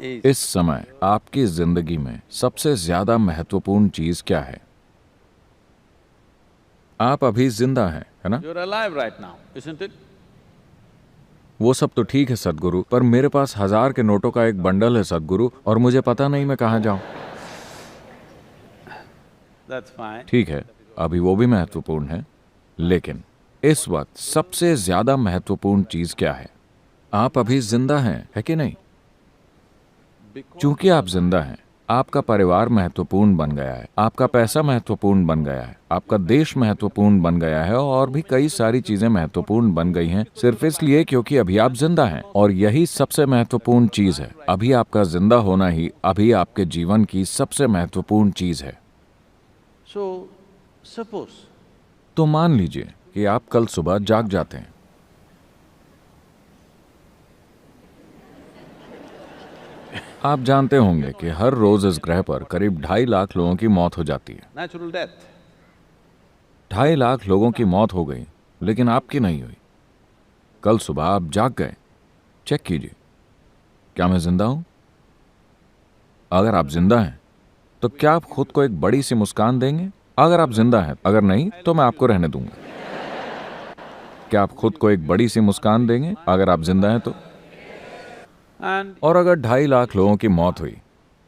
इस समय आपकी जिंदगी में सबसे ज्यादा महत्वपूर्ण चीज क्या है? आप अभी जिंदा हैं, है ना? You're alive right now, isn't it? वो सब तो ठीक है सदगुरु, पर मेरे पास 1000 के नोटों का एक बंडल है सदगुरु, और मुझे पता नहीं मैं कहाँ जाऊं। That's fine. ठीक है, अभी वो भी महत्वपूर्ण है, लेकिन इस वक्त सबसे ज्यादा महत्वपूर्ण चीज क्या है? आप अभी जिंदा हैं, है कि नहीं? चूंकि आप जिंदा हैं, आपका परिवार महत्वपूर्ण बन गया है, आपका पैसा महत्वपूर्ण बन गया है, आपका देश महत्वपूर्ण बन गया है, और भी कई सारी चीजें महत्वपूर्ण बन गई हैं सिर्फ इसलिए क्योंकि अभी आप जिंदा हैं। और यही सबसे महत्वपूर्ण चीज है। अभी आपका जिंदा होना ही अभी आपके जीवन की सबसे महत्वपूर्ण चीज है। So, suppose तो मान लीजिए कि आप कल सुबह जाग जाते हैं। आप जानते होंगे कि हर रोज इस ग्रह पर करीब 2.5 लाख लोगों की मौत हो जाती है। natural death. 2.5 लाख लोगों की मौत हो गई, लेकिन आपकी नहीं हुई। कल सुबह आप जाग गए। चेक कीजिए, क्या मैं जिंदा हूं? अगर आप जिंदा हैं, तो क्या आप खुद को एक बड़ी सी मुस्कान देंगे? अगर आप जिंदा हैं, अगर नहीं तो मैं आपको रहने दूंगा। क्या आप खुद को एक बड़ी सी मुस्कान देंगे अगर आप जिंदा हैं तो? And और अगर 2.5 लाख लोगों की मौत हुई,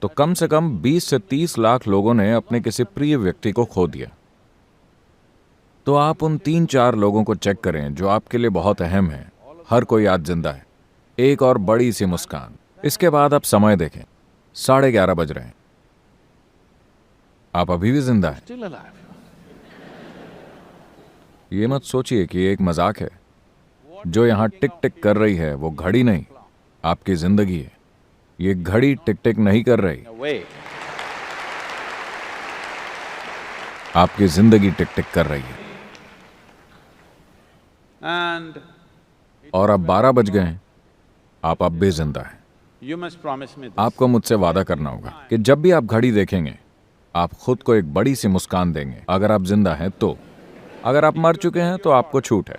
तो कम से कम 20 से 30 लाख लोगों ने अपने किसी प्रिय व्यक्ति को खो दिया। तो आप उन 3-4 लोगों को चेक करें जो आपके लिए बहुत अहम है। हर कोई आज जिंदा है। एक और बड़ी सी मुस्कान। इसके बाद आप समय देखें, 11:30 बज रहे हैं। आप अभी भी जिंदा हैं। still alive. ये मत सोचिए कि ये एक मजाक है। जो यहां टिक टिक कर रही है वो घड़ी नहीं, आपकी जिंदगी है। ये घड़ी टिक टिक नहीं कर रही, Away. आपकी जिंदगी टिक टिक कर रही है। And और अब 12 बज गए हैं, आप अब भी जिंदा हैं। you must promise me this. आपको मुझसे वादा करना होगा कि जब भी आप घड़ी देखेंगे, आप खुद को एक बड़ी सी मुस्कान देंगे। अगर आप जिंदा हैं तो। अगर आप मर चुके हैं तो आपको छूट है।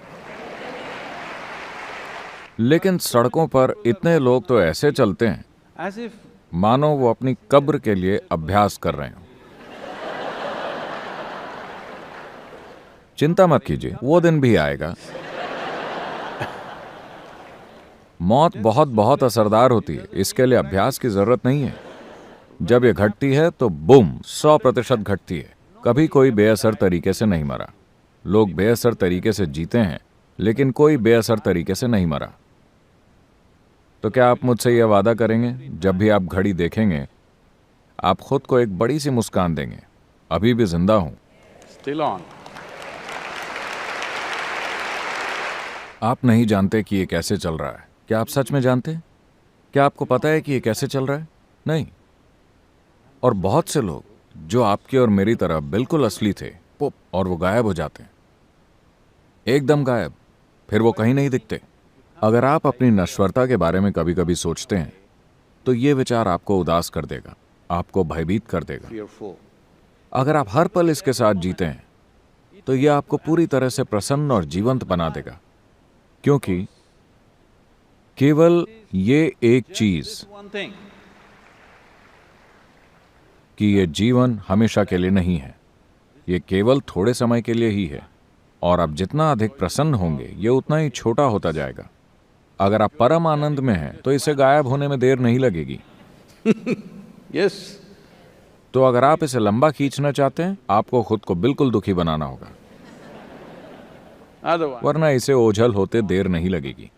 लेकिन सड़कों पर इतने लोग तो ऐसे चलते हैं As if मानो वो अपनी कब्र के लिए अभ्यास कर रहे हो। चिंता मत कीजिए, वो दिन भी आएगा। मौत बहुत बहुत असरदार होती है, इसके लिए अभ्यास की जरूरत नहीं है। जब ये घटती है तो बूम 100% घटती है। कभी कोई बेअसर तरीके से नहीं मरा। लोग बेअसर तरीके से जीते हैं, लेकिन कोई बेअसर तरीके से नहीं मरा। तो क्या आप मुझसे यह वादा करेंगे, जब भी आप घड़ी देखेंगे, आप खुद को एक बड़ी सी मुस्कान देंगे? अभी भी जिंदा हूं। still on. आप नहीं जानते कि ये कैसे चल रहा है। क्या आप सच में जानते हैं? क्या आपको पता है कि ये कैसे चल रहा है? नहीं। और बहुत से लोग जो आपकी और मेरी तरह बिल्कुल असली थे, पुप, और वो गायब हो जाते हैं। एकदम गायब, फिर वो कहीं नहीं दिखते। अगर आप अपनी नश्वरता के बारे में कभी कभी सोचते हैं, तो ये विचार आपको उदास कर देगा, आपको भयभीत कर देगा। Fearful. अगर आप हर पल इसके साथ जीते हैं, तो यह आपको पूरी तरह से प्रसन्न और जीवंत बना देगा। क्योंकि केवल ये एक चीज One thing. कि ये जीवन हमेशा के लिए नहीं है, ये केवल थोड़े समय के लिए ही है। और आप जितना अधिक प्रसन्न होंगे, ये उतना ही छोटा होता जाएगा। अगर आप परम आनंद में हैं, तो इसे गायब होने में देर नहीं लगेगी। Yes. तो अगर आप इसे लंबा खींचना चाहते हैं, आपको खुद को बिल्कुल दुखी बनाना होगा, Otherwise, वरना इसे ओझल होते देर नहीं लगेगी।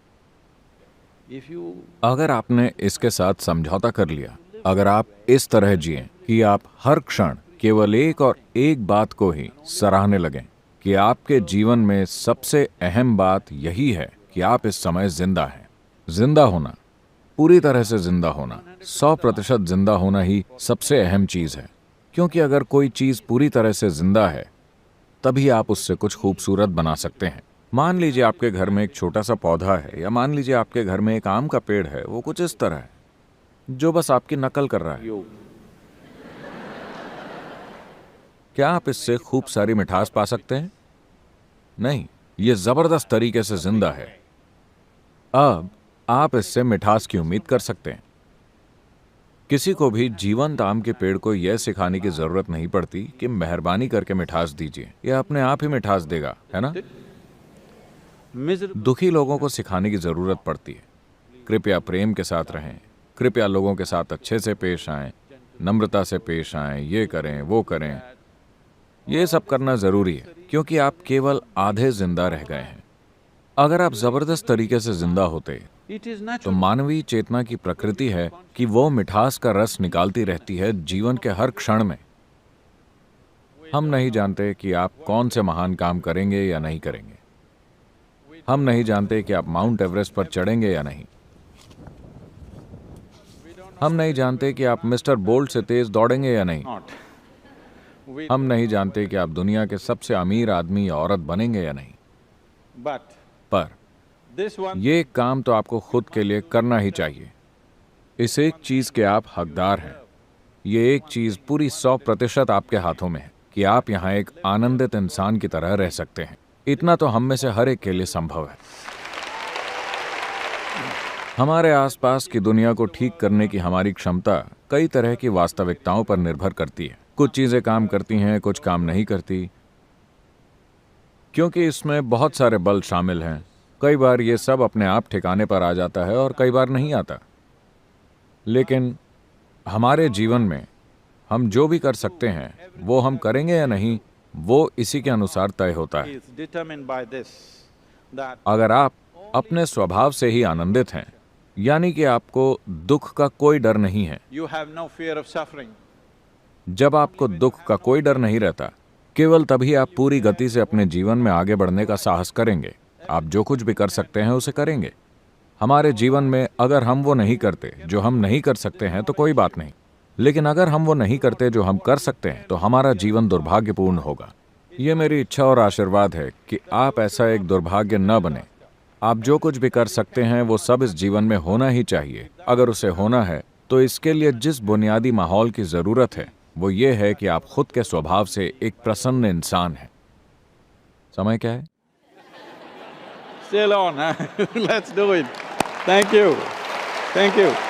if you अगर आपने इसके साथ समझौता कर लिया, अगर आप इस तरह जिए कि आप हर क्षण केवल एक और एक बात को ही सराहने लगें, कि आपके जीवन में सबसे अहम बात यही है कि आप इस समय जिंदा हैं। जिंदा होना, पूरी तरह से जिंदा होना, 100% जिंदा होना ही सबसे अहम चीज है। क्योंकि अगर कोई चीज पूरी तरह से जिंदा है, तभी आप उससे कुछ खूबसूरत बना सकते हैं। मान लीजिए आपके घर में एक छोटा सा पौधा है, या मान लीजिए आपके घर में एक आम का पेड़ है। वो कुछ इस तरह है, जो बस आपकी नकल कर रहा है। you क्या आप इससे खूब सारी मिठास पा सकते हैं? नहीं, ये जबरदस्त तरीके से जिंदा है। अब आप इससे मिठास की उम्मीद कर सकते हैं। किसी को भी जीवंत आम के पेड़ को यह सिखाने की जरूरत नहीं पड़ती कि मेहरबानी करके मिठास दीजिए, यह अपने आप ही मिठास देगा, है ना? Miserable दुखी लोगों को सिखाने की जरूरत पड़ती है, कृपया प्रेम के साथ रहें, कृपया लोगों के साथ अच्छे से पेश आएं, नम्रता से पेश आएं, ये करें वो करें। ये सब करना जरूरी है क्योंकि आप केवल आधे जिंदा रह गए हैं। अगर आप जबरदस्त तरीके से जिंदा होते it is तो natural. मानवीय चेतना की प्रकृति है कि वो मिठास का रस निकालती रहती है जीवन के हर क्षण में। हम नहीं जानते कि आप कौन से महान काम करेंगे या नहीं करेंगे। हम नहीं जानते कि आप माउंट एवरेस्ट पर चढ़ेंगे या नहीं। हम नहीं जानते कि आप मिस्टर बोल्ट से तेज दौड़ेंगे या नहीं। Not. We, हम नहीं जानते कि आप दुनिया के सबसे अमीर आदमी या औरत बनेंगे या नहीं। but पर this one, ये काम तो आपको खुद के लिए करना ही चाहिए। इस एक चीज के आप हकदार हैं। ये एक चीज पूरी 100% आपके हाथों में है कि आप यहाँ एक आनंदित इंसान की तरह रह सकते हैं। इतना तो हम में से हर एक के लिए संभव है। हमारे आसपास की दुनिया को ठीक करने की हमारी क्षमता कई तरह की वास्तविकताओं पर निर्भर करती है। कुछ चीजें काम करती हैं, कुछ काम नहीं करती, क्योंकि इसमें बहुत सारे बल शामिल हैं। कई बार ये सब अपने आप ठिकाने पर आ जाता है और कई बार नहीं आता। लेकिन हमारे जीवन में हम जो भी कर सकते हैं वो हम करेंगे या नहीं, वो इसी के अनुसार तय होता है। is determined by this, that अगर आप अपने स्वभाव से ही आनंदित हैं, यानी कि आपको दुख का कोई डर नहीं है, you have no fear of suffering. जब आपको दुख का कोई डर नहीं रहता, केवल तभी आप पूरी गति से अपने जीवन में आगे बढ़ने का साहस करेंगे। आप जो कुछ भी कर सकते हैं उसे करेंगे। हमारे जीवन में अगर हम वो नहीं करते जो हम नहीं कर सकते हैं तो कोई बात नहीं, लेकिन अगर हम वो नहीं करते जो हम कर सकते हैं तो हमारा जीवन दुर्भाग्यपूर्ण होगा। ये मेरी इच्छा और आशीर्वाद है कि आप ऐसा एक दुर्भाग्य न बने। आप जो कुछ भी कर सकते हैं वो सब इस जीवन में होना ही चाहिए। अगर उसे होना है तो इसके लिए जिस बुनियादी माहौल की जरूरत है वो ये है कि आप खुद के स्वभाव से एक प्रसन्न इंसान हैं। समय क्या है? Still on, huh? Let's do it. Thank you. Thank you.